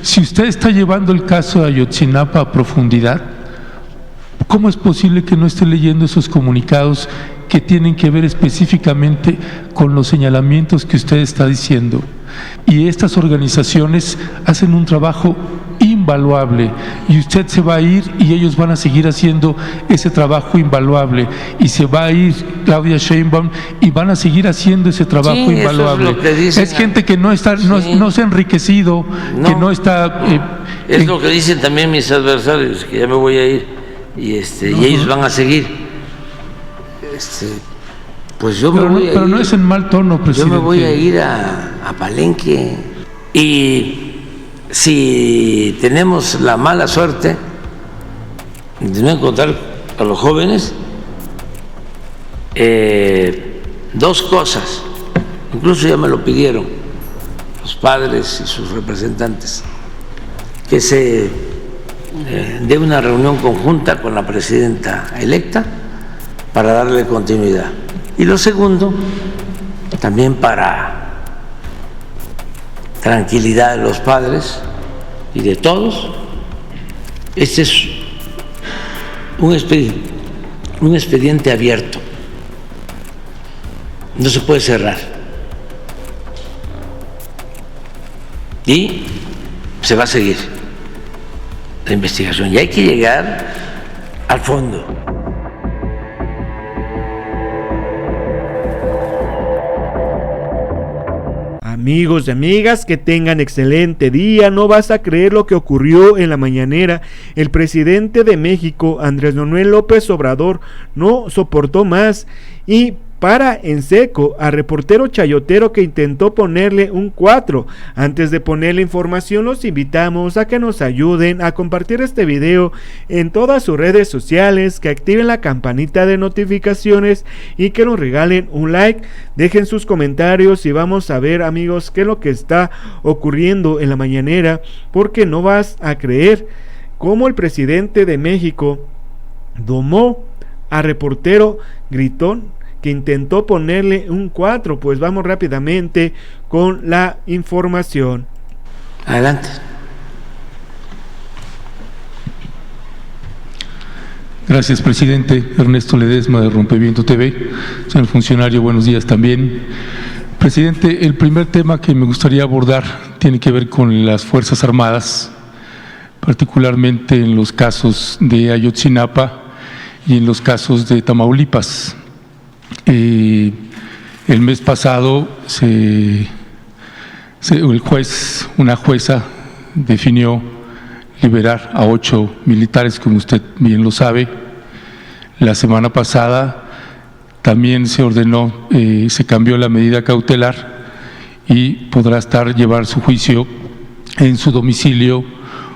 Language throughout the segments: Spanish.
Si usted está llevando el caso de Ayotzinapa a profundidad, ¿cómo es posible que no esté leyendo esos comunicados que tienen que ver específicamente con los señalamientos que usted está diciendo? Y estas organizaciones hacen un trabajo invaluable y usted se va a ir y ellos van a seguir haciendo ese trabajo invaluable, y se va a ir Claudia Sheinbaum y van a seguir haciendo ese trabajo invaluable. Es gente que no está, no se ha enriquecido, que no está… es lo que dicen también mis adversarios, que ya me voy a ir y ellos van a seguir. Pues yo me voy a ir, pero no es en mal tono, presidente. Yo me voy a ir a Palenque, y si tenemos la mala suerte de no encontrar a los jóvenes, dos cosas, incluso ya me lo pidieron los padres y sus representantes, que se dé una reunión conjunta con la presidenta electa para darle continuidad. Y lo segundo, también para tranquilidad de los padres y de todos, este es un expediente abierto, no se puede cerrar y se va a seguir la investigación y hay que llegar al fondo. Amigos y amigas, que tengan excelente día. No vas a creer lo que ocurrió en la mañanera. El presidente de México, Andrés Manuel López Obrador, no soportó más y para en seco a reportero chayotero que intentó ponerle un 4. Antes de ponerle información, los invitamos a que nos ayuden a compartir este video en todas sus redes sociales, que activen la campanita de notificaciones y que nos regalen un like. Dejen sus comentarios y vamos a ver, amigos, qué es lo que está ocurriendo en la mañanera, porque no vas a creer cómo el presidente de México domó a reportero gritón que intentó ponerle un 4. Pues vamos rápidamente con la información. Adelante. Gracias, presidente. Ernesto Ledesma, de Rompeviento TV. Señor funcionario, buenos días también. Presidente, el primer tema que me gustaría abordar tiene que ver con las Fuerzas Armadas, particularmente en los casos de Ayotzinapa y en los casos de Tamaulipas. El mes pasado una jueza definió liberar a 8 militares, como usted bien lo sabe. La semana pasada también se ordenó, se cambió la medida cautelar y podrá llevar su juicio en su domicilio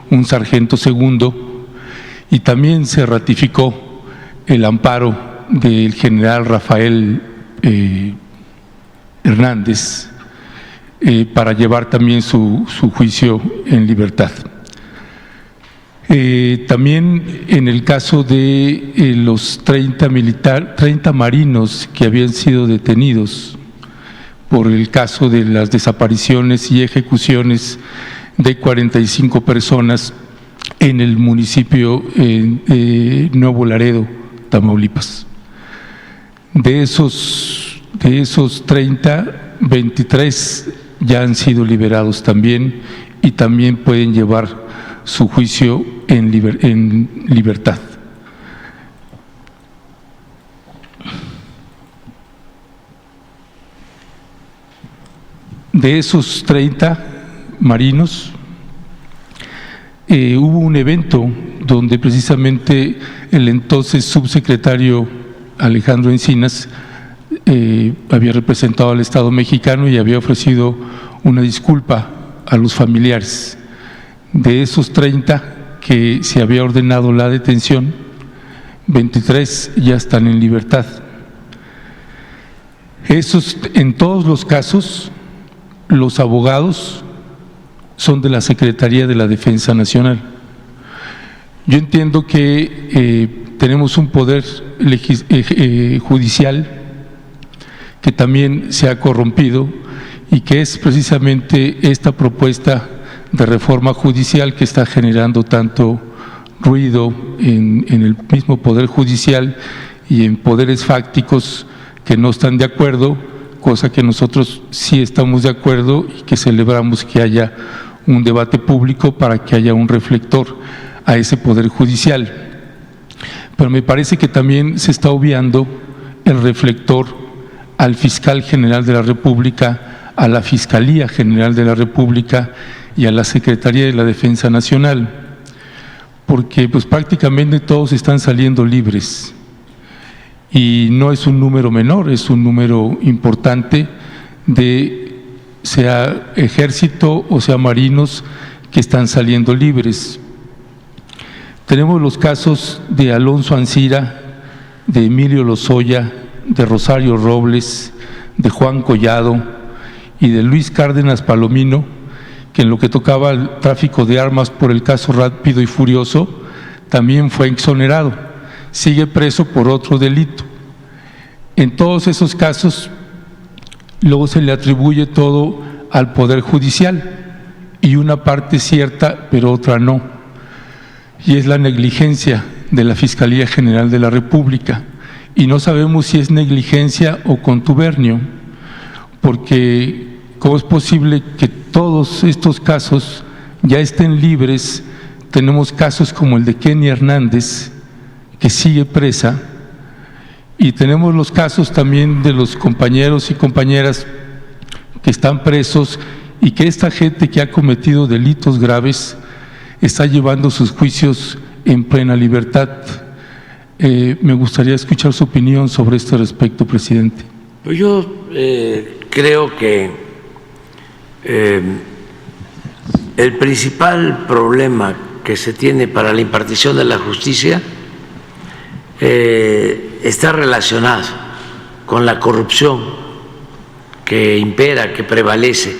un sargento segundo, y también se ratificó el amparo del general Rafael Hernández para llevar también su juicio en libertad. También en el caso de los 30 marinos que habían sido detenidos por el caso de las desapariciones y ejecuciones de 45 personas en el municipio Nuevo Laredo, Tamaulipas. De esos 30, 23 ya han sido liberados también, y también pueden llevar su juicio en libertad. De esos 30 marinos, hubo un evento donde precisamente el entonces subsecretario Alejandro Encinas había representado al Estado mexicano y había ofrecido una disculpa a los familiares. De esos 30 que se había ordenado la detención, 23 ya están en libertad. En todos los casos, los abogados son de la Secretaría de la Defensa Nacional. Yo entiendo que tenemos un poder judicial que también se ha corrompido, y que es precisamente esta propuesta de reforma judicial que está generando tanto ruido en el mismo Poder Judicial y en poderes fácticos que no están de acuerdo, cosa que nosotros sí estamos de acuerdo y que celebramos que haya un debate público para que haya un reflector a ese Poder Judicial. Pero me parece que también se está obviando el reflector al Fiscal General de la República, a la Fiscalía General de la República y a la Secretaría de la Defensa Nacional, porque pues prácticamente todos están saliendo libres y no es un número menor, es un número importante de sea ejército o sea marinos que están saliendo libres. Tenemos los casos de Alonso Ancira, de Emilio Lozoya, de Rosario Robles, de Juan Collado y de Luis Cárdenas Palomino, que en lo que tocaba al tráfico de armas por el caso Rápido y Furioso, también fue exonerado, sigue preso por otro delito. En todos esos casos, luego se le atribuye todo al Poder Judicial, y una parte cierta, pero otra no, y es la negligencia de la Fiscalía General de la República, y no sabemos si es negligencia o contubernio, porque ¿cómo es posible que todos estos casos ya estén libres? Tenemos casos como el de Kenia Hernández, que sigue presa, y tenemos los casos también de los compañeros y compañeras que están presos y que esta gente que ha cometido delitos graves está llevando sus juicios en plena libertad. Me gustaría escuchar su opinión sobre este respecto, presidente. Pues yo creo que el principal problema que se tiene para la impartición de la justicia está relacionado con la corrupción que impera, que prevalece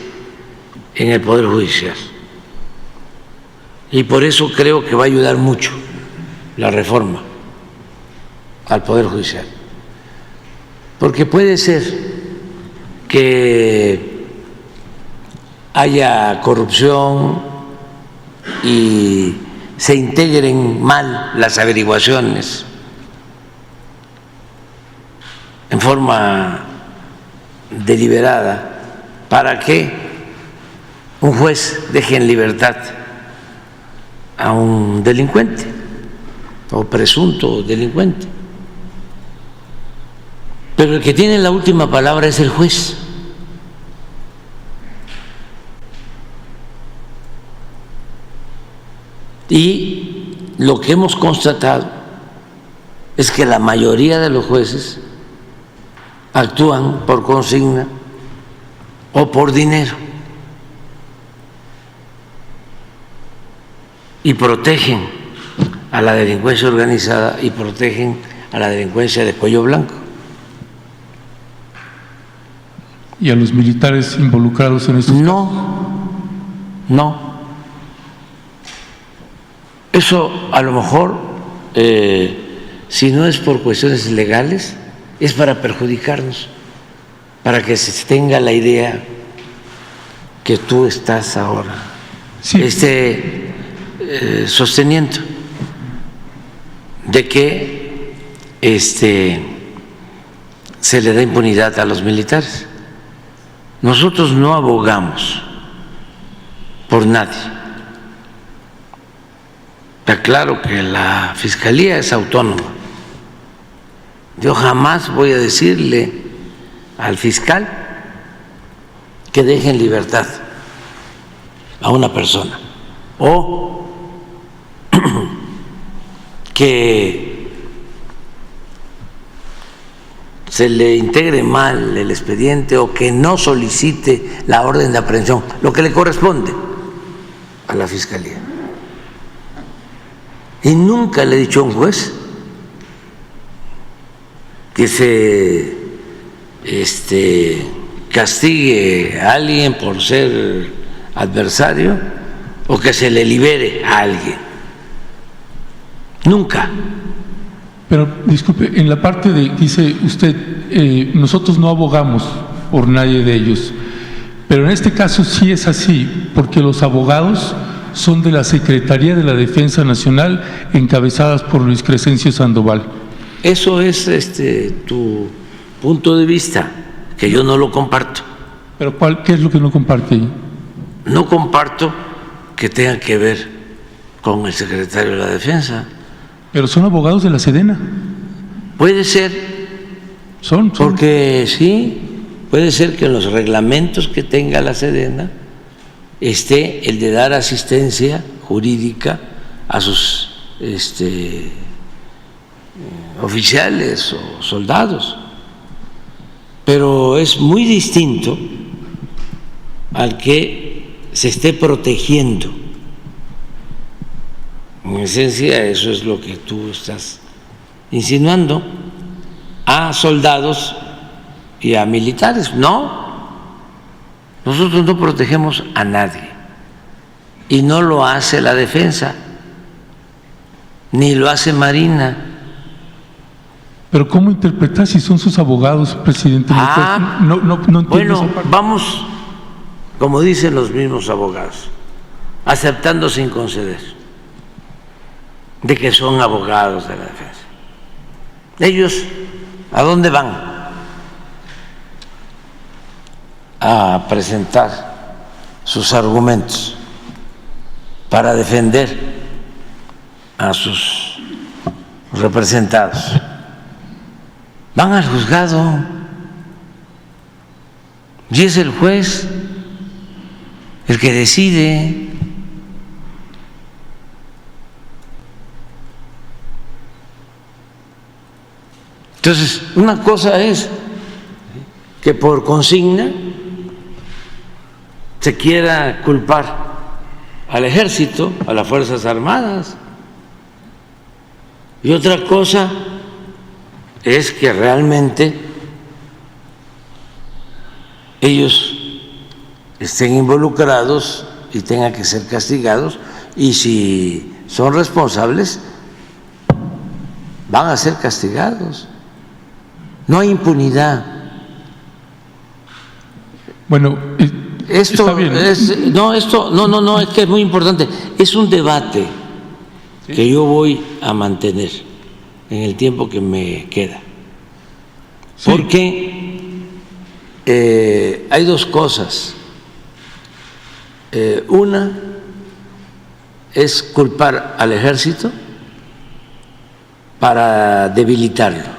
en el Poder Judicial. Y por eso creo que va a ayudar mucho la reforma al Poder Judicial. Porque puede ser que haya corrupción y se integren mal las averiguaciones en forma deliberada para que un juez deje en libertad a un delincuente o presunto delincuente. Pero el que tiene la última palabra es el juez. Y lo que hemos constatado es que la mayoría de los jueces actúan por consigna o por dinero y protegen a la delincuencia organizada y protegen a la delincuencia de cuello blanco. ¿Y a los militares involucrados en estos casos? No. Eso a lo mejor, si no es por cuestiones legales, es para perjudicarnos, para que se tenga la idea que tú estás ahora sosteniendo, de que se le da impunidad a los militares. Nosotros no abogamos por nadie. Está claro que la Fiscalía es autónoma. Yo jamás voy a decirle al fiscal que deje en libertad a una persona o que se le integre mal el expediente o que no solicite la orden de aprehensión, lo que le corresponde a la Fiscalía. Y nunca le he dicho a un juez que se castigue a alguien por ser adversario o que se le libere a alguien. Nunca. Pero disculpe, en la parte de, dice usted, nosotros no abogamos por nadie de ellos, Pero en este caso sí es así, porque los abogados son de la Secretaría de la Defensa Nacional, encabezadas por Luis Crescencio Sandoval. Eso es tu punto de vista, que yo no lo comparto. ¿Pero qué es lo que no comparte? No comparto que tenga que ver con el secretario de la Defensa. Pero son abogados de la Sedena. Puede ser, Son. porque sí, puede ser que en los reglamentos que tenga la Sedena esté el de dar asistencia jurídica a sus oficiales o soldados, pero es muy distinto al que se esté protegiendo. En esencia, eso es lo que tú estás insinuando, a soldados y a militares. No, nosotros no protegemos a nadie y no lo hace la defensa, ni lo hace Marina. Pero ¿cómo interpretar si son sus abogados, presidente? No entiendo bueno, esa parte. vamos, como dicen los mismos abogados, aceptando sin conceder de que son abogados de la defensa. Ellos, ¿a dónde van? A presentar sus argumentos para defender a sus representados. Van al juzgado y es el juez el que decide. Entonces, una cosa es que por consigna se quiera culpar al ejército, a las Fuerzas Armadas, y otra cosa es que realmente ellos estén involucrados y tengan que ser castigados, y si son responsables van a ser castigados. No hay impunidad. Bueno, Esto está bien. es que es muy importante. Es un debate que yo voy a mantener en el tiempo que me queda. Sí. Porque hay dos cosas. Una es culpar al ejército para debilitarlo.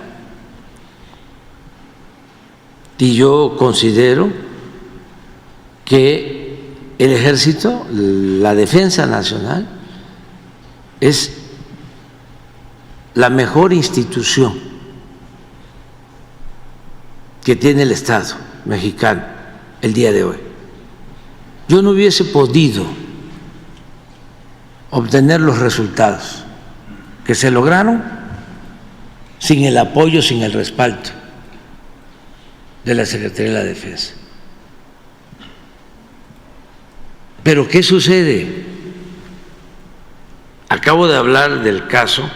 Y yo considero que el ejército, la defensa nacional, es la mejor institución que tiene el Estado mexicano el día de hoy. Yo no hubiese podido obtener los resultados que se lograron sin el apoyo, sin el respaldo de la Secretaría de la Defensa. Pero ¿qué sucede? Acabo de hablar del caso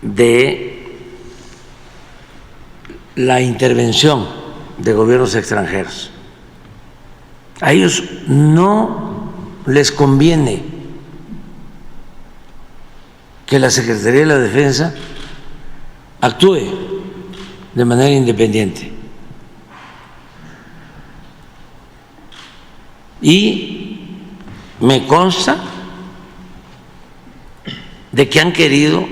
de la intervención de gobiernos extranjeros. A ellos no les conviene que la Secretaría de la Defensa actúe de manera independiente. Y me consta de que han querido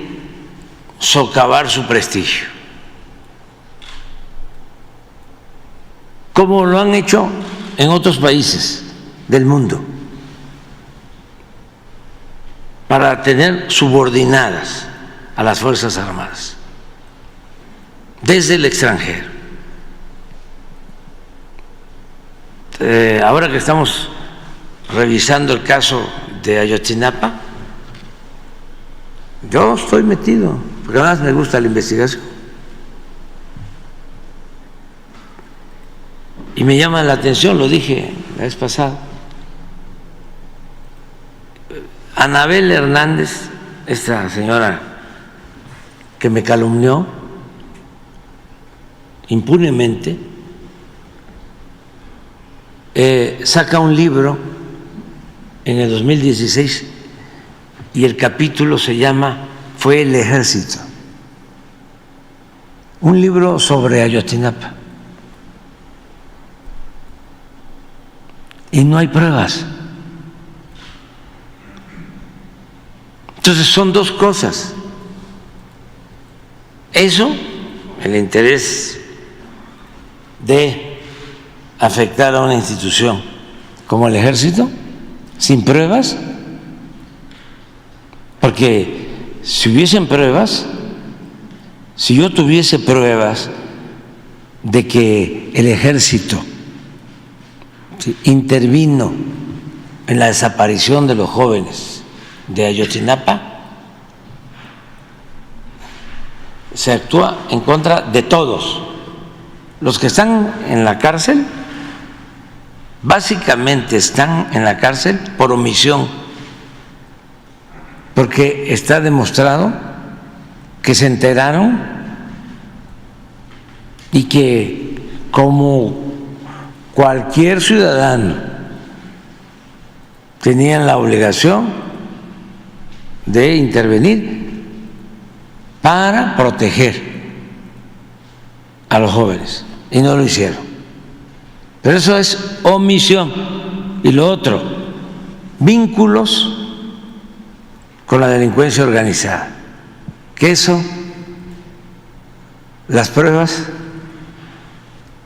socavar su prestigio, como lo han hecho en otros países del mundo, para tener subordinadas a las Fuerzas Armadas desde el extranjero. Ahora que estamos revisando el caso de Ayotzinapa, yo estoy metido, porque además me gusta la investigación. Y me llama la atención, lo dije la vez pasada, Anabel Hernández, esta señora que me calumnió impunemente, saca un libro en el 2016 y el capítulo se llama Fue el Ejército. Un libro sobre Ayotzinapa. Y no hay pruebas. Entonces son dos cosas. Eso, el interés de afectar a una institución como el Ejército, sin pruebas, porque si hubiesen pruebas, si yo tuviese pruebas de que el Ejército intervino en la desaparición de los jóvenes de Ayotzinapa, se actúa en contra de todos. Los que están en la cárcel, básicamente están en la cárcel por omisión, porque está demostrado que se enteraron y que, como cualquier ciudadano, tenían la obligación de intervenir para proteger a los jóvenes, y no lo hicieron. Pero eso es omisión. Y lo otro, vínculos con la delincuencia organizada, que eso, las pruebas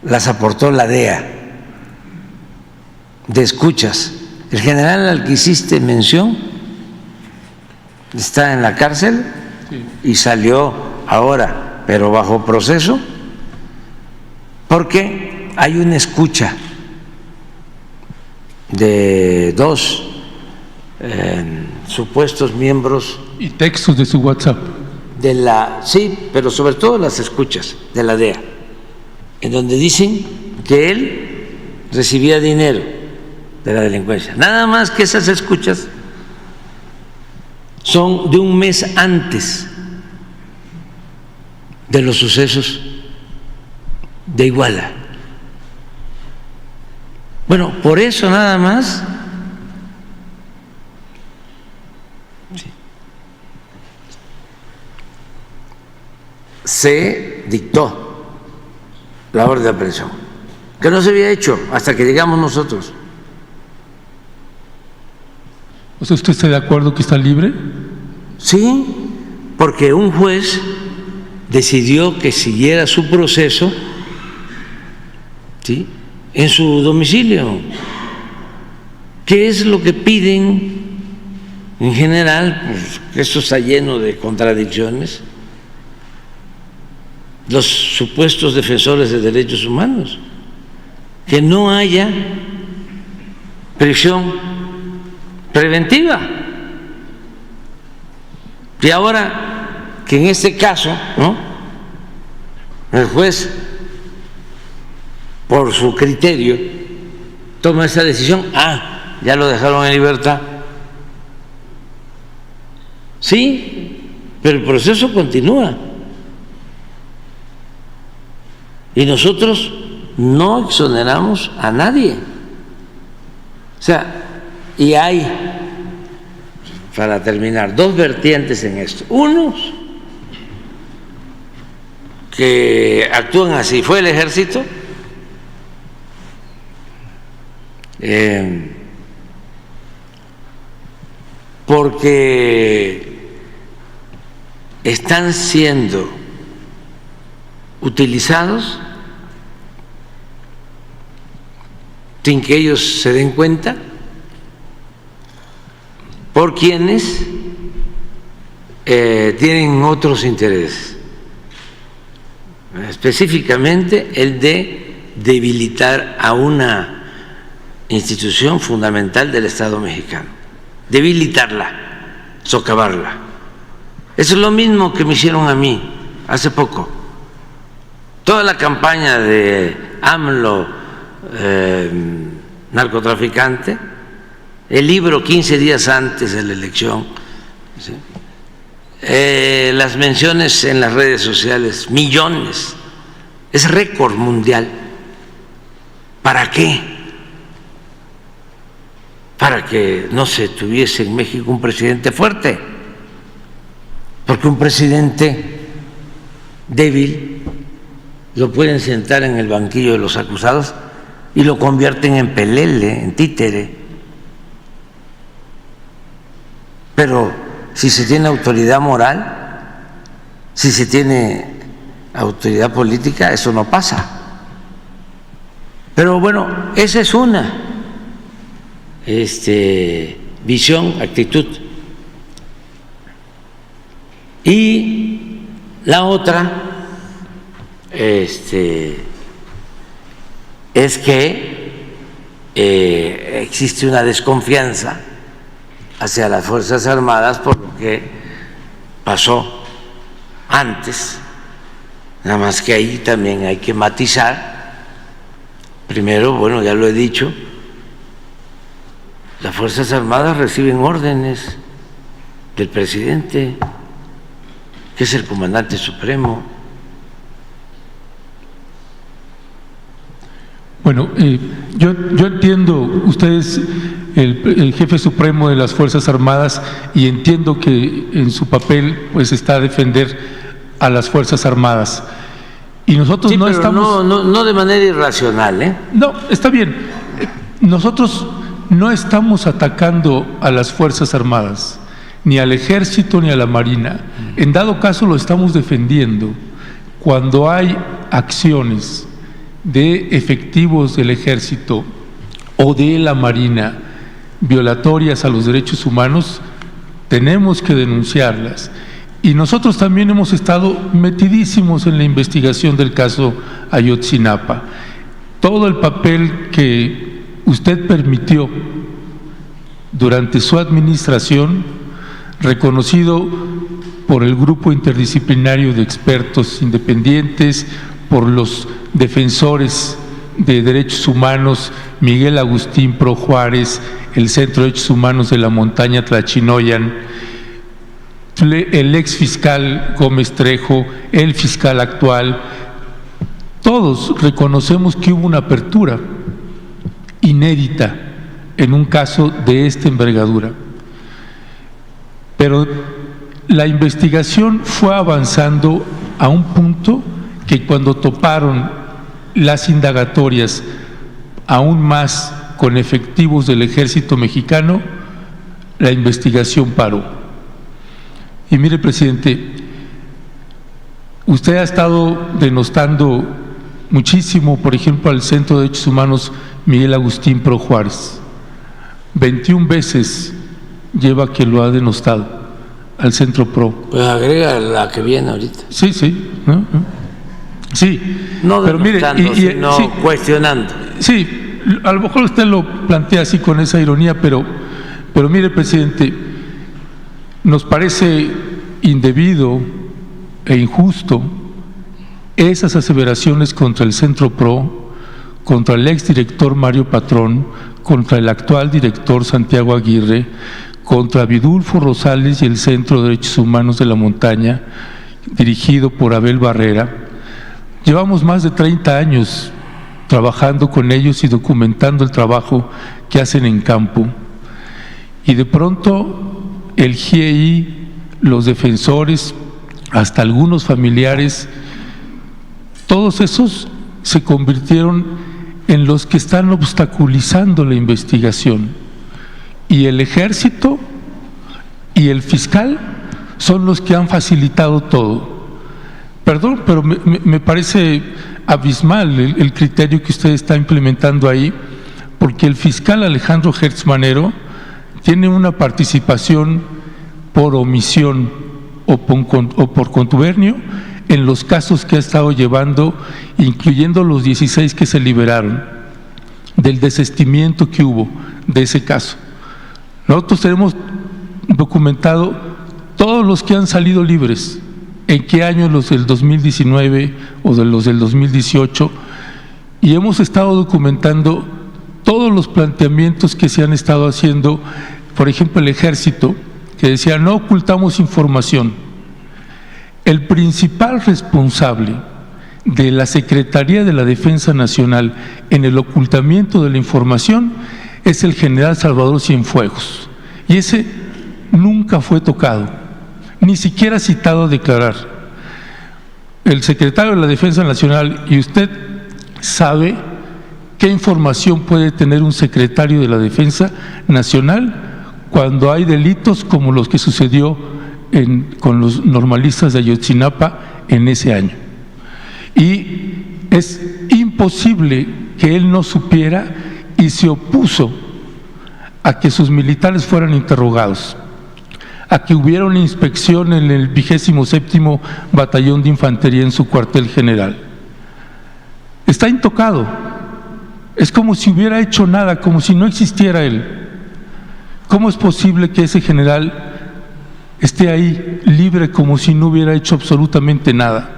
las aportó la DEA, de escuchas. El general al que hiciste mención está en la cárcel y salió ahora, pero bajo proceso, porque hay una escucha de dos supuestos miembros Y textos de su WhatsApp. de la, sí, pero sobre todo las escuchas de la DEA, en donde dicen que él recibía dinero de la delincuencia. Nada más que esas escuchas son de un mes antes de los sucesos de Iguala. Bueno, por eso nada más se dictó la orden de aprehensión, que no se había hecho hasta que llegamos nosotros. O sea, ¿usted está de acuerdo que está libre? Sí, porque un juez decidió que siguiera su proceso, ¿sí?, en su domicilio. ¿Qué es lo que piden en general? Pues que esto está lleno de contradicciones. Los supuestos defensores de derechos humanos, que no haya prisión preventiva. Y ahora que en este caso, ¿no?, el juez, por su criterio, toma esa decisión, ya lo dejaron en libertad. Sí, pero el proceso continúa. Y nosotros no exoneramos a nadie. O sea, y hay, para terminar, dos vertientes en esto. Unos que actúan así, fue el Ejército, porque están siendo utilizados sin que ellos se den cuenta por quienes tienen otros intereses, específicamente el de debilitar a una institución fundamental del Estado mexicano, debilitarla, socavarla. Eso es lo mismo que me hicieron a mí hace poco. Toda la campaña de AMLO, narcotraficante, el libro 15 días antes de la elección, ¿sí?, las menciones en las redes sociales, millones, es récord mundial. ¿Para qué? para que no se tuviese en México un presidente fuerte, porque un presidente débil lo pueden sentar en el banquillo de los acusados y lo convierten en pelele, en títere. Pero si se tiene autoridad moral, si se tiene autoridad política, eso no pasa. Pero bueno, esa es una visión, actitud. Y la otra es que existe una desconfianza hacia las Fuerzas Armadas por lo que pasó antes, nada más que ahí también hay que matizar. Primero, bueno, ya lo he dicho, las Fuerzas Armadas reciben órdenes del presidente, que es el comandante supremo. Bueno, yo entiendo, usted es el jefe supremo de las Fuerzas Armadas y entiendo que en su papel pues está a defender a las Fuerzas Armadas. Y nosotros sí, no pero estamos… no de manera irracional, ¿eh? No, está bien. Nosotros no estamos atacando a las Fuerzas Armadas, ni al Ejército ni a la Marina. En dado caso lo estamos defendiendo cuando hay acciones de efectivos del Ejército o de la Marina violatorias a los derechos humanos, tenemos que denunciarlas. Y nosotros también hemos estado metidísimos en la investigación del caso Ayotzinapa. Todo el papel que usted permitió durante su administración, reconocido por el grupo interdisciplinario de expertos independientes, por los defensores de derechos humanos, Miguel Agustín Pro Juárez, el Centro de Derechos Humanos de la Montaña Tlachinoyan, el ex fiscal Gómez Trejo, el fiscal actual, todos reconocemos que hubo una apertura inédita en un caso de esta envergadura. Pero la investigación fue avanzando a un punto que cuando toparon las indagatorias aún más con efectivos del Ejército Mexicano, la investigación paró. Y mire, presidente, usted ha estado denostando muchísimo, por ejemplo, al Centro de Derechos Humanos Miguel Agustín Pro Juárez. 21 veces lleva que lo ha denostado al Centro Pro. Pues agrega la que viene ahorita. Sí, sí, ¿no? Sí, no pero mire, sino sí, cuestionando. Sí, a lo mejor usted lo plantea así con esa ironía, pero mire, presidente, nos parece indebido e injusto esas aseveraciones contra el Centro Pro, contra el exdirector Mario Patrón, contra el actual director Santiago Aguirre, contra Vidulfo Rosales y el Centro de Derechos Humanos de la Montaña, dirigido por Abel Barrera. Llevamos más de 30 años trabajando con ellos y documentando el trabajo que hacen en campo. Y de pronto el GIEI, los defensores, hasta algunos familiares, todos esos se convirtieron en los que están obstaculizando la investigación. Y el Ejército y el fiscal son los que han facilitado todo. Perdón, pero me parece abismal el criterio que usted está implementando ahí, porque el fiscal Alejandro Gertz Manero tiene una participación por omisión o por contubernio en los casos que ha estado llevando, incluyendo los 16 que se liberaron, del desistimiento que hubo de ese caso. Nosotros tenemos documentado todos los que han salido libres, en qué años, los del 2019 o de los del 2018, y hemos estado documentando todos los planteamientos que se han estado haciendo. Por ejemplo, el Ejército, que decía: no ocultamos información. El principal responsable de la Secretaría de la Defensa Nacional en el ocultamiento de la información es el general Salvador Cienfuegos, y ese nunca fue tocado, ni siquiera citado a declarar. El secretario de la Defensa Nacional, y usted sabe qué información puede tener un secretario de la Defensa Nacional cuando hay delitos como los que sucedió con los normalistas de Ayotzinapa en ese año. Y es imposible que él no supiera y se opuso a que sus militares fueran interrogados, a que hubiera una inspección en el 27º Batallón de Infantería en su cuartel general. Está intocado, es como si hubiera hecho nada, como si no existiera él. ¿Cómo es posible que ese general esté ahí libre como si no hubiera hecho absolutamente nada?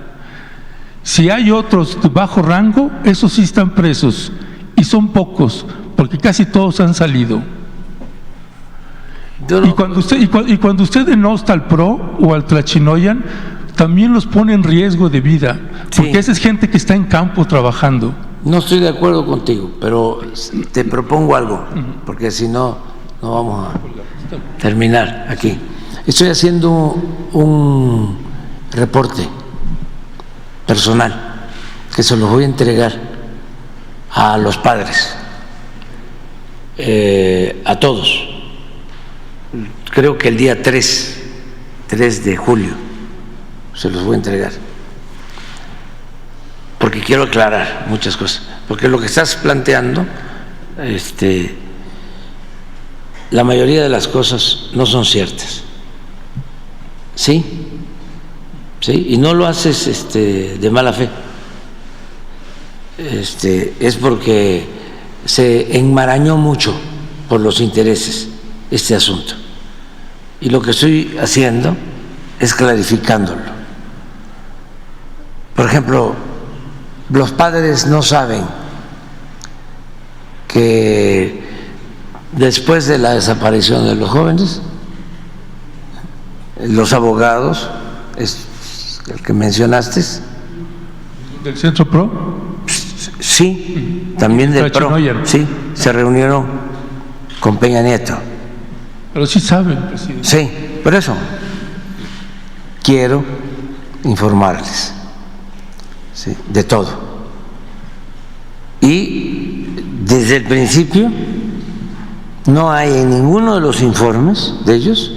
Si hay otros de bajo rango, esos sí están presos, y son pocos, porque casi todos han salido. Y cuando usted denosta al PRO o al Tlachinoyan, también los pone en riesgo de vida, porque sí, esa es gente que está en campo trabajando. No estoy de acuerdo contigo, pero te propongo algo, porque si no, no vamos a terminar aquí. Estoy haciendo un reporte personal que se los voy a entregar a los padres, a todos. Creo que el día 3 de julio se los voy a entregar, porque quiero aclarar muchas cosas, porque lo que estás planteando, la mayoría de las cosas no son ciertas, ¿sí? ¿Sí? Y no lo haces de mala fe, es porque se enmarañó mucho por los intereses este asunto, y lo que estoy haciendo es clarificándolo. Por ejemplo, los padres no saben que después de la desaparición de los jóvenes, los abogados, es el que mencionaste, ¿del Centro PRO? Sí, también del PRO, sí, se reunieron con Peña Nieto. Pero sí saben, presidente. Sí, por eso quiero informarles, ¿sí?, de todo. Y desde el principio no hay en ninguno de los informes de ellos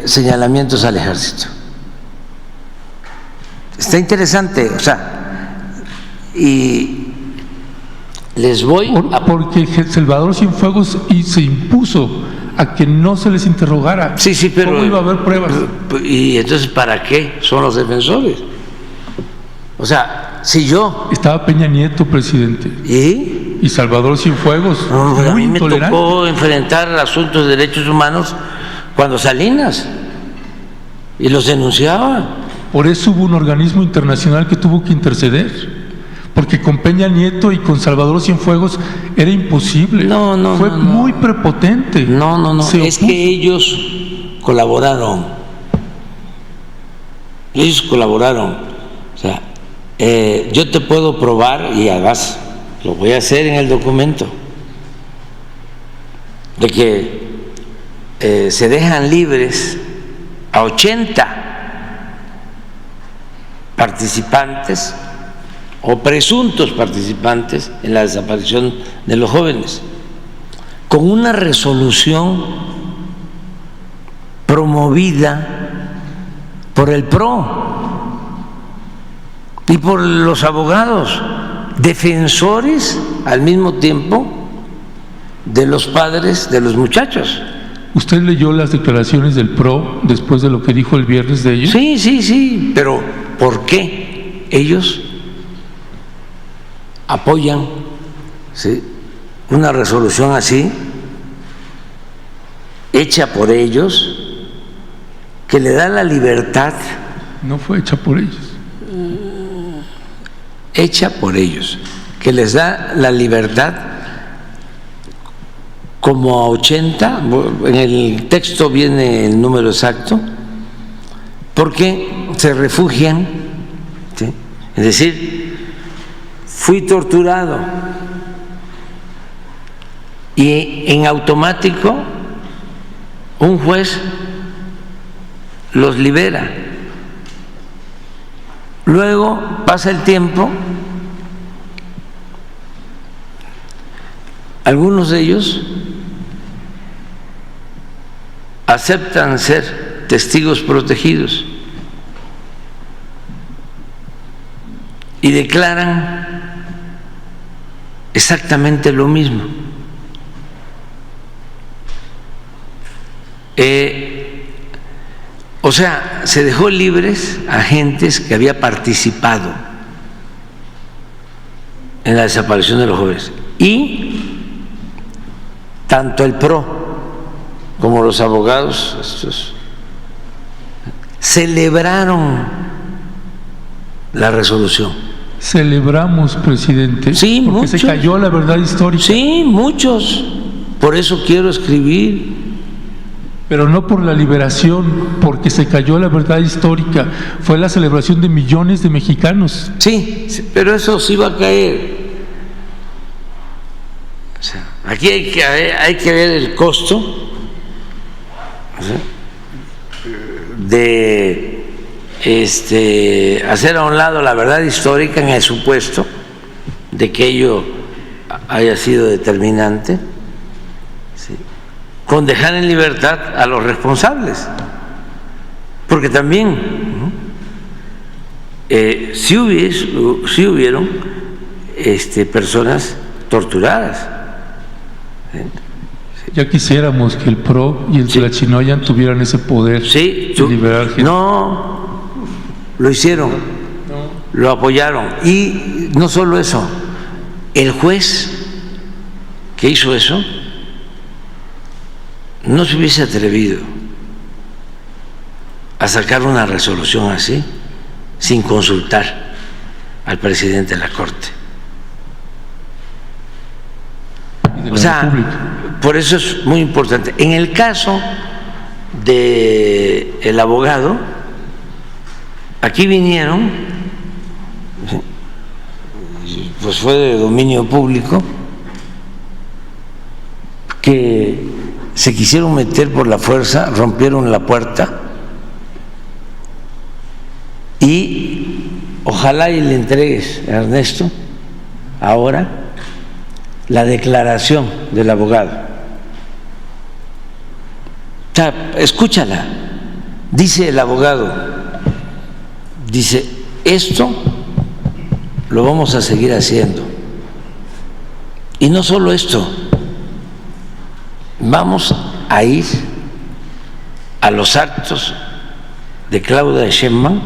señalamientos al ejército. Está interesante, o sea, y les voy a... Porque Salvador Cienfuegos se impuso a que no se les interrogara. Sí, sí, pero... ¿Cómo iba a haber pruebas? Y entonces, ¿para qué son los defensores? O sea, si yo... Estaba Peña Nieto, presidente. ¿Y Salvador Cienfuegos, muy a mí me intolerante. tocó enfrentar asuntos de derechos humanos cuando Salinas, y los denunciaba. Por eso hubo un organismo internacional que tuvo que interceder, porque con Peña Nieto y con Salvador Cienfuegos era imposible. Fue muy prepotente. No, es que ellos colaboraron. O sea, yo te puedo probar, y además lo voy a hacer en el documento, de que se dejan libres a 80 participantes o presuntos participantes en la desaparición de los jóvenes, con una resolución promovida por el PRO y por los abogados, defensores al mismo tiempo de los padres de los muchachos. ¿Usted leyó las declaraciones del PRO después de lo que dijo el viernes de ellos? Sí, pero ¿por qué ellos apoyan, ¿sí?, una resolución así, hecha por ellos, que le da la libertad? No fue hecha por ellos. Hecha por ellos, que les da la libertad como a 80, en el texto viene el número exacto, porque se refugian, ¿sí?, es decir, fui torturado y en automático un juez los libera. Luego pasa el tiempo, algunos de ellos aceptan ser testigos protegidos y declaran exactamente lo mismo. O sea, se dejó libres a gentes que había participado en la desaparición de los jóvenes. Y tanto el PRO como los abogados estos celebraron la resolución. Celebramos, presidente, Sí, porque muchos. se cayó la verdad histórica. Sí, muchos. Por eso quiero escribir. Pero no por la liberación, porque se cayó la verdad histórica. Fue la celebración de millones de mexicanos. Sí, pero eso sí va a caer. O sea, aquí hay que ver el costo, o sea, de hacer a un lado la verdad histórica en el supuesto de que ello haya sido determinante, ¿sí?, con dejar en libertad a los responsables, porque también sí hubieron personas torturadas. Ya quisiéramos que el PRO y el Tlachinoyan tuvieran ese poder Sí, de liberar gente. no, lo hicieron, lo apoyaron. Y no solo eso, el juez que hizo eso no se hubiese atrevido a sacar una resolución así sin consultar al presidente de la Corte. Y de la O sea, República. por eso es muy importante. En el caso del abogado, aquí vinieron, pues fue de dominio público, que se quisieron meter por la fuerza, rompieron la puerta y ojalá y le entregues, Ernesto, ahora la declaración del abogado. O sea, escúchala. Dice el abogado, dice, esto lo vamos a seguir haciendo. Y no solo esto, vamos a ir a los actos de Claudia Sheinbaum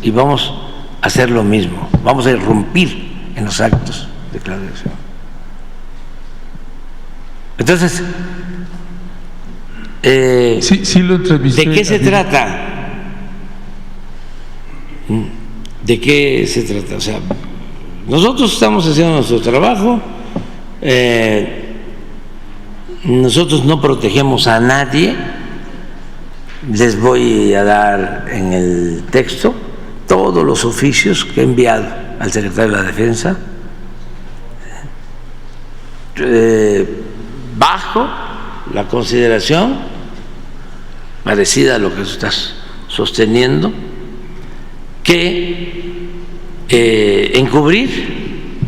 y vamos a hacer lo mismo. Vamos a irrumpir en los actos de Claudia Sheinbaum. Entonces, Sí lo entrevisté. ¿de qué se trata? ¿De qué se trata? O sea, nosotros estamos haciendo nuestro trabajo, nosotros no protegemos a nadie. Les voy a dar en el texto todos los oficios que he enviado al secretario de la Defensa, bajo la consideración parecida a lo que tú estás sosteniendo, que encubrir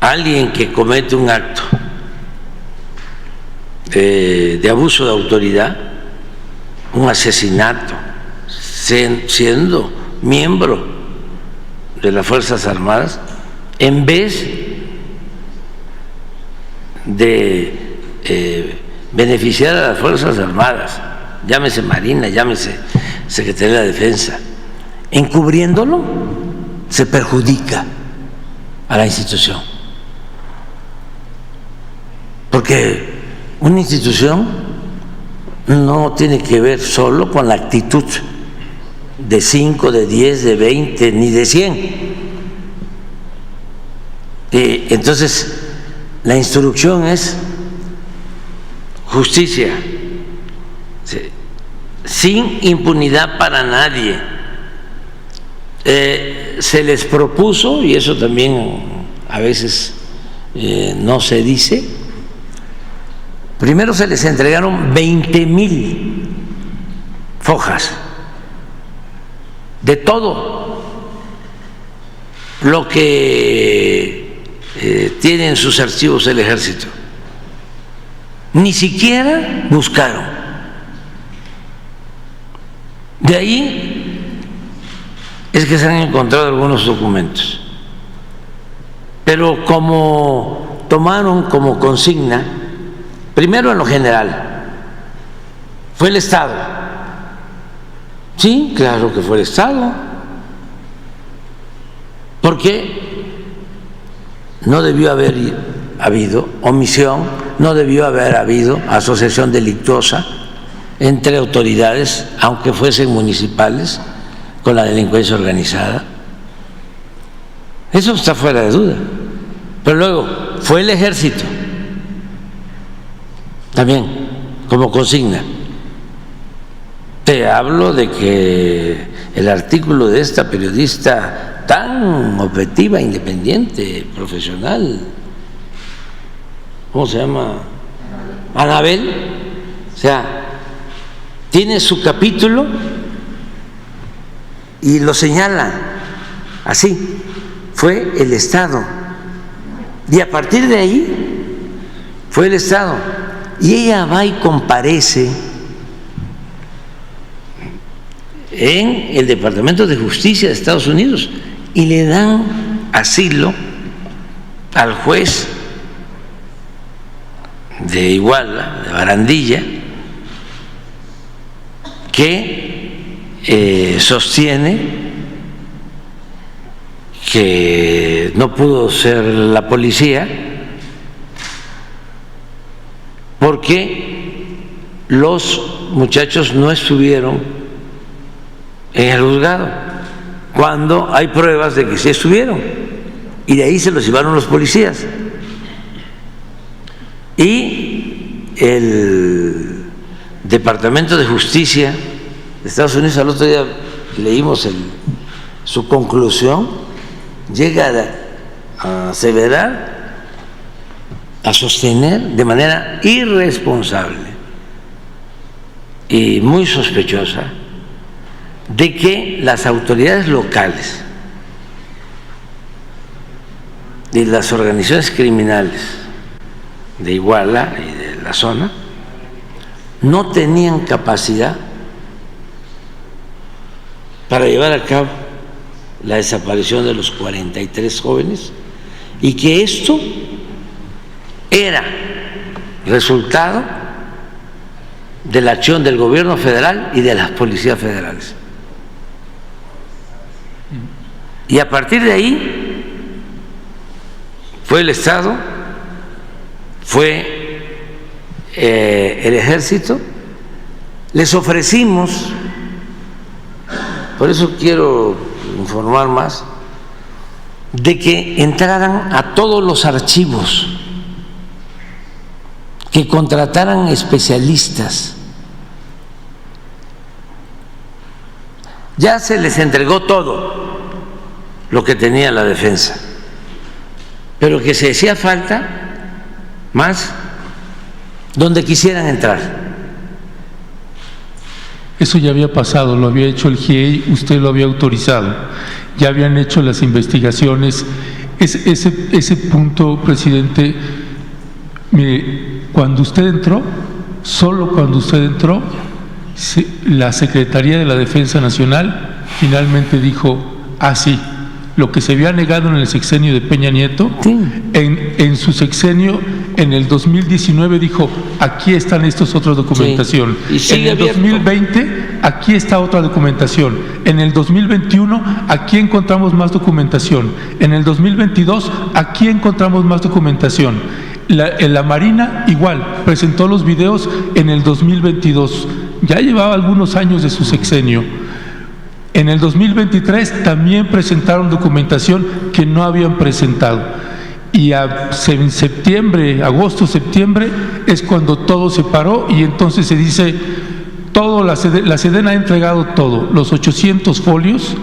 a alguien que comete un acto de abuso de autoridad, un asesinato, siendo miembro de las Fuerzas Armadas, en vez de beneficiar a las Fuerzas Armadas, llámese Marina, llámese Secretaría de la Defensa, encubriéndolo, se perjudica a la institución. Porque una institución no tiene que ver solo con la actitud de 5, de 10, de 20, ni de 100. Entonces, la instrucción es justicia, sin impunidad para nadie. Se les propuso, y eso también a veces no se dice, primero se les entregaron 20,000 fojas de todo lo que tiene en sus archivos el ejército. Ni siquiera buscaron. De ahí es que se han encontrado algunos documentos. Pero como tomaron como consigna, primero en lo general, fue el Estado. Sí, claro que fue el Estado. Porque no debió haber habido omisión, no debió haber habido asociación delictuosa entre autoridades, aunque fuesen municipales, con la delincuencia organizada. Eso está fuera de duda. Pero luego fue el ejército, también como consigna. Te hablo de que el artículo de esta periodista tan objetiva, independiente, profesional, ¿cómo se llama? Anabel, o sea, tiene su capítulo y lo señala así, fue el Estado. Y a partir de ahí fue el Estado. Y ella va y comparece en el Departamento de Justicia de Estados Unidos y le dan asilo al juez de Iguala, de Barandilla, que sostiene que no pudo ser la policía porque los muchachos no estuvieron en el juzgado, cuando hay pruebas de que sí estuvieron, y de ahí se los llevaron los policías. Y el Departamento de Justicia de Estados Unidos, al otro día leímos su conclusión, llega a aseverar, a sostener de manera irresponsable y muy sospechosa de que las autoridades locales y las organizaciones criminales de Iguala y de la zona no tenían capacidad para llevar a cabo la desaparición de los 43 jóvenes y que esto era resultado de la acción del gobierno federal y de las policías federales. Y a partir de ahí fue el Estado, fue el ejército. Les ofrecimos, por eso quiero informar más, de que entraran a todos los archivos, que contrataran especialistas. Ya se les entregó todo lo que tenía la defensa, pero que se hacía falta más donde quisieran entrar. Eso ya había pasado, lo había hecho el GIEI, usted lo había autorizado, ya habían hecho las investigaciones. Ese punto, presidente, mire, cuando usted entró, solo cuando usted entró, la Secretaría de la Defensa Nacional finalmente dijo, sí, lo que se había negado en el sexenio de Peña Nieto, sí, en su sexenio, en el 2019 dijo, aquí están estas otras documentación. Sí, en el abierto. 2020, aquí está otra documentación. En el 2021, aquí encontramos más documentación. En el 2022, aquí encontramos más documentación. La Marina igual, presentó los videos en el 2022. Ya llevaba algunos años de su sexenio. En el 2023 también presentaron documentación que no habían presentado. Y en septiembre, agosto, septiembre, es cuando todo se paró y entonces se dice, todo, la Sedena ha entregado todo, los 800 folios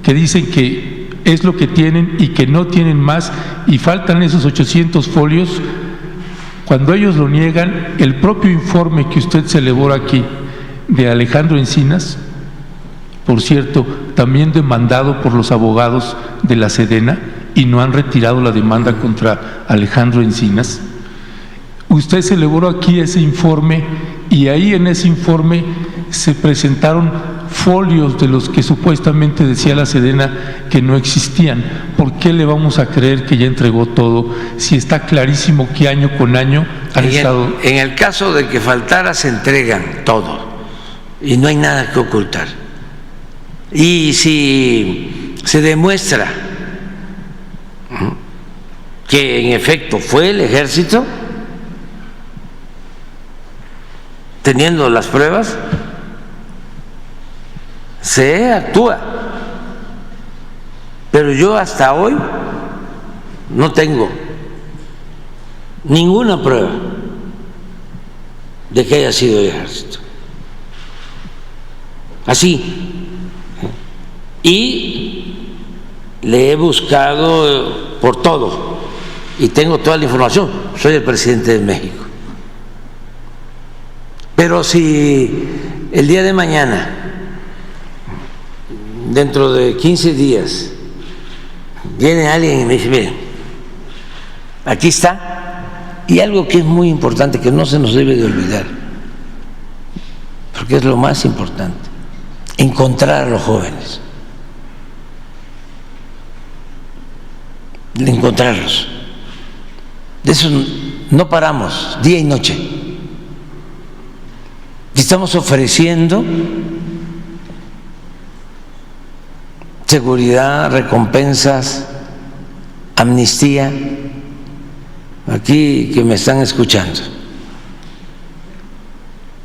que dicen que es lo que tienen y que no tienen más, y faltan esos 800 folios Cuando ellos lo niegan, el propio informe que usted se elabora aquí de Alejandro Encinas, por cierto, también demandado por los abogados de la Sedena, y no han retirado la demanda contra Alejandro Encinas. Usted se elaboró aquí ese informe y ahí en ese informe se presentaron folios de los que supuestamente decía la Sedena que no existían. ¿Por qué le vamos a creer que ya entregó todo si está clarísimo que año con año han estado? En el caso de que faltara, se entregan todo y no hay nada que ocultar. Y si se demuestra que en efecto fue el ejército, teniendo las pruebas, se actúa. Pero yo hasta hoy no tengo ninguna prueba de que haya sido el ejército. Así. Y le he buscado por todo y tengo toda la información. Soy el presidente de México. Pero si el día de mañana, dentro de 15 días, viene alguien y me dice, miren, aquí está, y algo que es muy importante, que no se nos debe de olvidar, porque es lo más importante, encontrar a los jóvenes, encontrarlos. De eso no paramos, día y noche. Estamos ofreciendo seguridad, recompensas, amnistía, aquí que me están escuchando,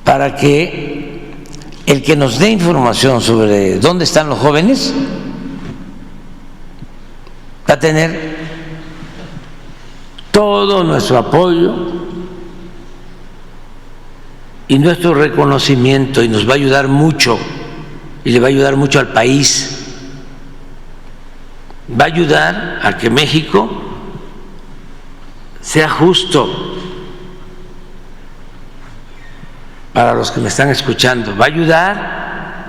para que el que nos dé información sobre dónde están los jóvenes va a tener todo nuestro apoyo y nuestro reconocimiento, y nos va a ayudar mucho, y le va a ayudar mucho al país, va a ayudar a que México sea justo. Para los que me están escuchando, va a ayudar,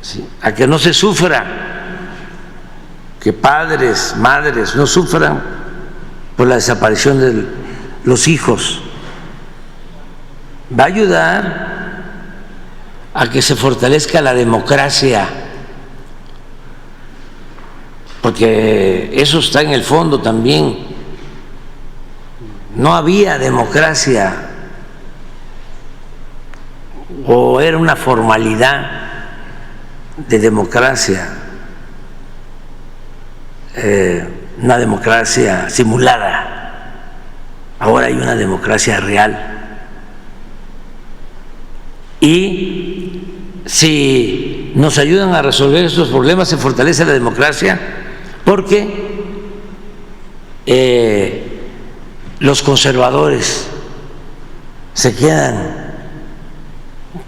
¿sí?, a que no se sufra, que padres, madres no sufran por la desaparición de los hijos. Va a ayudar a que se fortalezca la democracia, porque eso está en el fondo también. No había democracia, o era una formalidad de democracia, una democracia simulada. Ahora hay una democracia real. Y si nos ayudan a resolver estos problemas, se fortalece la democracia, porque los conservadores se quedan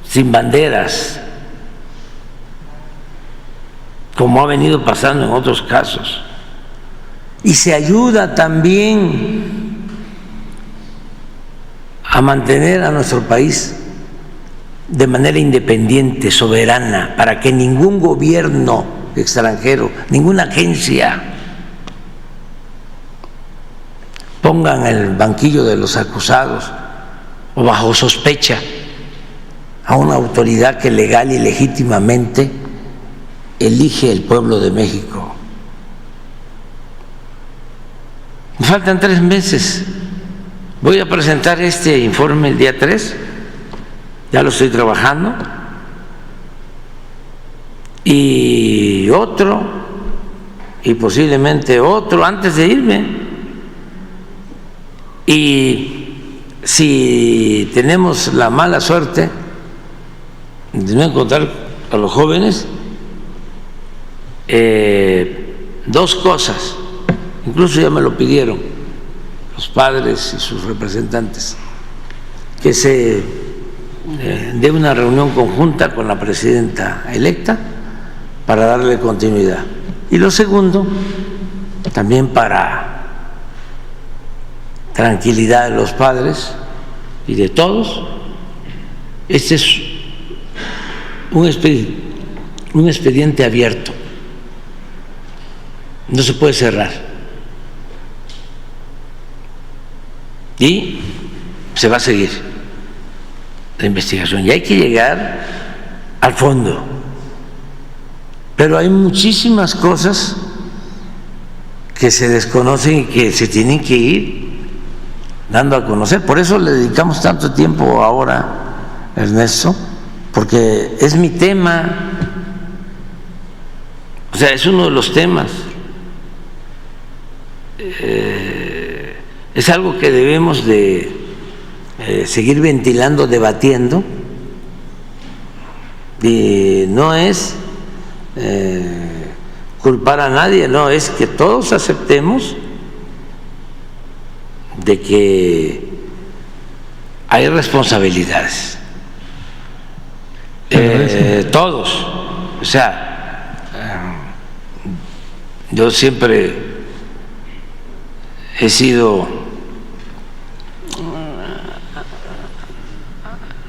sin banderas, como ha venido pasando en otros casos, y se ayuda también a mantener a nuestro país de manera independiente, soberana, para que ningún gobierno extranjero, ninguna agencia ponga en el banquillo de los acusados o bajo sospecha a una autoridad que legal y legítimamente elige el pueblo de México. Me faltan 3 meses. Voy a presentar este informe el día 3. Ya lo estoy trabajando, y otro, y posiblemente otro antes de irme. Y si tenemos la mala suerte de no encontrar a los jóvenes, 2 cosas, incluso ya me lo pidieron los padres y sus representantes, que se de una reunión conjunta con la presidenta electa para darle continuidad. Y lo segundo, también para tranquilidad de los padres y de todos. Este es un expediente abierto, no se puede cerrar y se va a seguir la investigación y hay que llegar al fondo, pero hay muchísimas cosas que se desconocen y que se tienen que ir dando a conocer. Por eso le dedicamos tanto tiempo ahora, Ernesto, porque es mi tema, o sea, es uno de los temas, es algo que debemos de seguir ventilando, debatiendo, y no es culpar a nadie, no, es que todos aceptemos de que hay responsabilidades. Todos, o sea, yo siempre he sido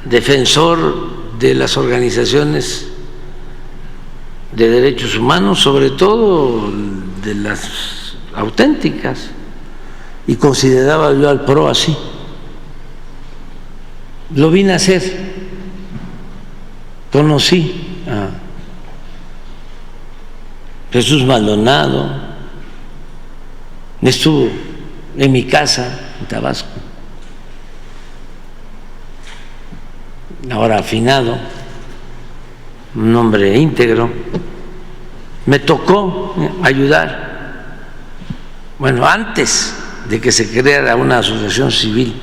defensor de las organizaciones de derechos humanos, sobre todo de las auténticas, y consideraba yo al PRO así. Lo vine a hacer. Conocí a Jesús Maldonado, estuvo en mi casa en Tabasco, ahora afinado, un hombre íntegro. Me tocó ayudar, bueno, antes de que se creara una asociación civil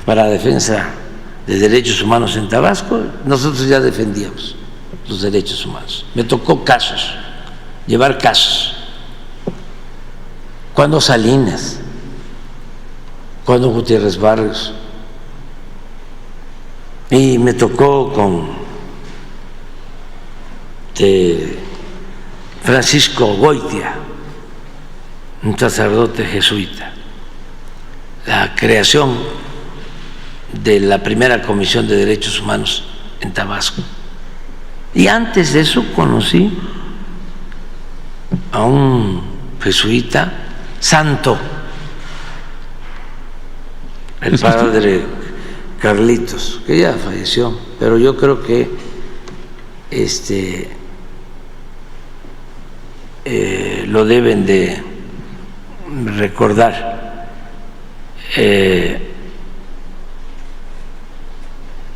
para la defensa de derechos humanos en Tabasco, nosotros ya defendíamos los derechos humanos. Me tocó casos, llevar casos. Cuando Salinas, cuando Gutiérrez Barrios, y me tocó con Francisco Goitia, un sacerdote jesuita, la creación de la primera Comisión de Derechos Humanos en Tabasco. Y antes de eso conocí a un jesuita santo, el padre Carlitos, que ya falleció, pero yo creo que lo deben de recordar.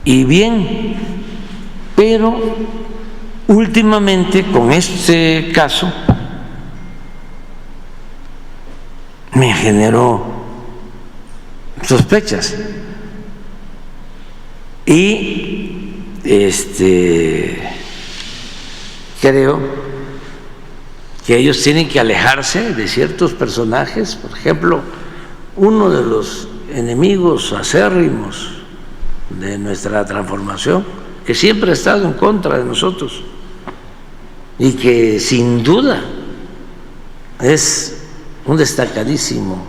Y bien, pero últimamente con este caso me generó sospechas y creo que ellos tienen que alejarse de ciertos personajes. Por ejemplo, uno de los enemigos acérrimos de nuestra transformación, que siempre ha estado en contra de nosotros y que sin duda es un destacadísimo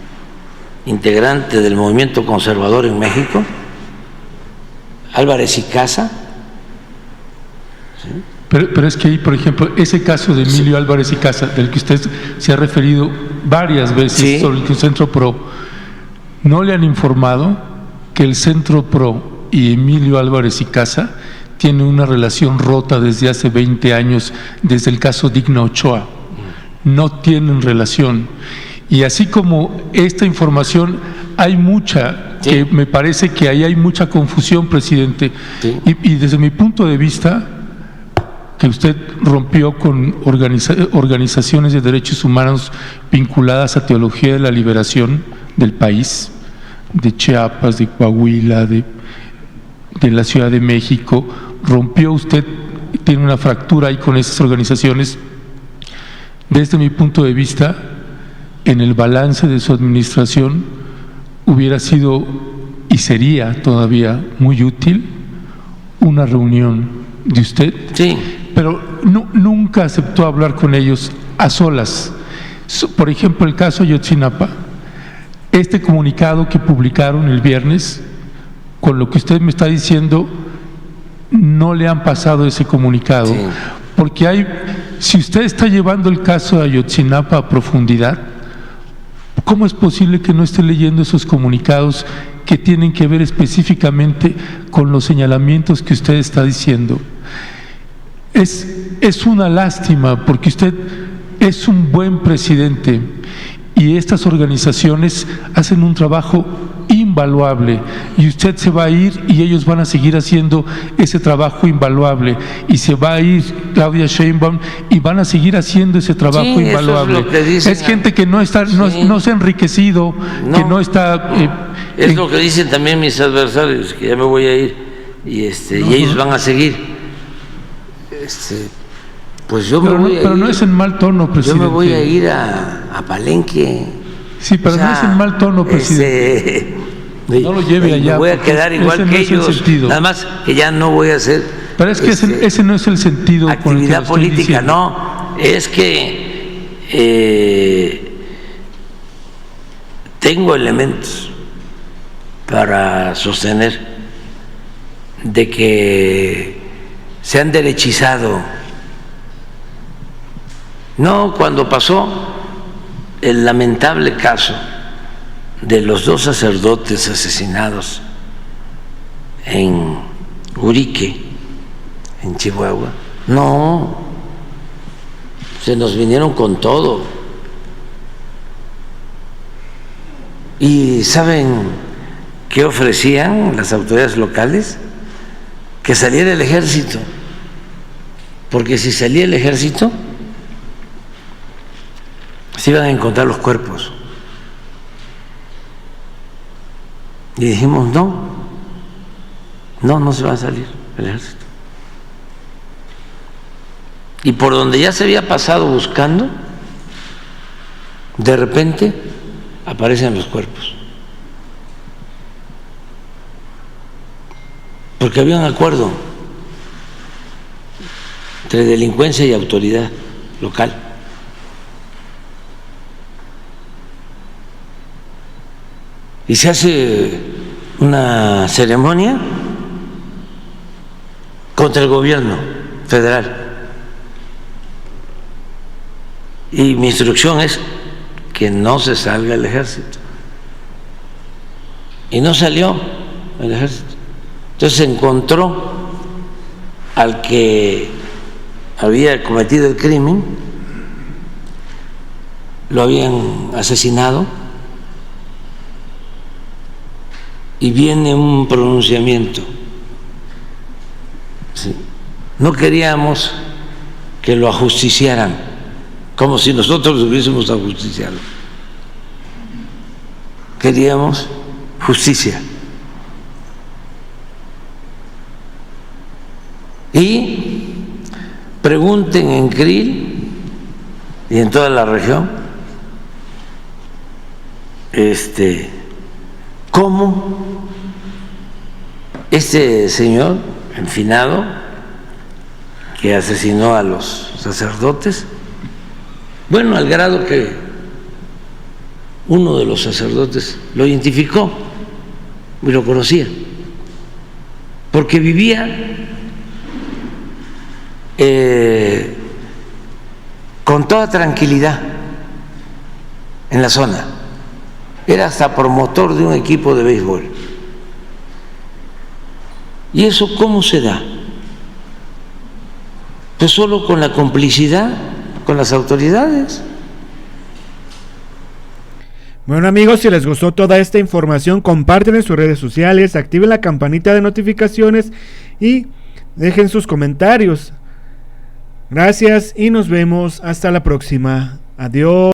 integrante del movimiento conservador en México, Álvarez y Casa. ¿Sí? Pero es que ahí, por ejemplo, ese caso de Emilio Álvarez y Casa, del que usted se ha referido varias veces, sí, sobre el Centro PRO, ¿no le han informado que el Centro PRO y Emilio Álvarez y Casa tienen una relación rota desde hace 20 años, desde el caso Digna Ochoa? No tienen relación. Y así como esta información, hay mucha, sí, que me parece que ahí hay mucha confusión, presidente. Sí. Y desde mi punto de vista, que usted rompió con organizaciones de derechos humanos vinculadas a Teología de la Liberación del país, de Chiapas, de Coahuila, de la Ciudad de México, rompió usted, tiene una fractura ahí con esas organizaciones. Desde mi punto de vista, en el balance de su administración hubiera sido y sería todavía muy útil una reunión de usted, sí, pero nunca aceptó hablar con ellos a solas. Por ejemplo, el caso Ayotzinapa, este comunicado que publicaron el viernes, con lo que usted me está diciendo, no le han pasado ese comunicado. Sí. Porque si usted está llevando el caso de Ayotzinapa a profundidad, ¿cómo es posible que no esté leyendo esos comunicados que tienen que ver específicamente con los señalamientos que usted está diciendo? Es una lástima, porque usted es un buen presidente y estas organizaciones hacen un trabajo invaluable, y usted se va a ir y ellos van a seguir haciendo ese trabajo invaluable, y se va a ir Claudia Sheinbaum y van a seguir haciendo ese trabajo invaluable. Es gente que no está, no se ha enriquecido, que no está... es lo que dicen también mis adversarios, que ya me voy a ir y ellos van a seguir. Pues yo pero me voy no es en mal tono, presidente. Yo me voy a ir a Palenque. Sí, pero no es en mal tono, presidente. No lo lleve allá. Me voy a quedar igual que ellos. Nada más que ya no voy a hacer. Pero es que ese no es el sentido. Actividad política, no. Es que tengo elementos para sostener de que se han derechizado. No, cuando pasó el lamentable caso de los 2 sacerdotes asesinados en Urique, en Chihuahua, no, se nos vinieron con todo. ¿Y saben qué ofrecían las autoridades locales? Que saliera el ejército, porque si salía el ejército se iban a encontrar los cuerpos. Y dijimos, no se va a salir el ejército. Y por donde ya se había pasado buscando, de repente aparecen los cuerpos. Porque había un acuerdo entre delincuencia y autoridad local. Y se hace una ceremonia contra el gobierno federal. Y mi instrucción es que no se salga el ejército. Y no salió el ejército. Entonces se encontró al que había cometido el crimen, lo habían asesinado, y viene un pronunciamiento. Sí. No queríamos que lo ajusticiaran, como si nosotros lo hubiésemos ajusticiado. Queríamos justicia. Y pregunten en Krill y en toda la región cómo este señor enfinado que asesinó a los sacerdotes, bueno, al grado que uno de los sacerdotes lo identificó y lo conocía, porque vivía con toda tranquilidad en la zona. Era hasta promotor de un equipo de béisbol. ¿Y eso cómo se da? Pues solo con la complicidad con las autoridades. Bueno, amigos, si les gustó toda esta información, comparten en sus redes sociales, activen la campanita de notificaciones y dejen sus comentarios. Gracias y nos vemos hasta la próxima. Adiós.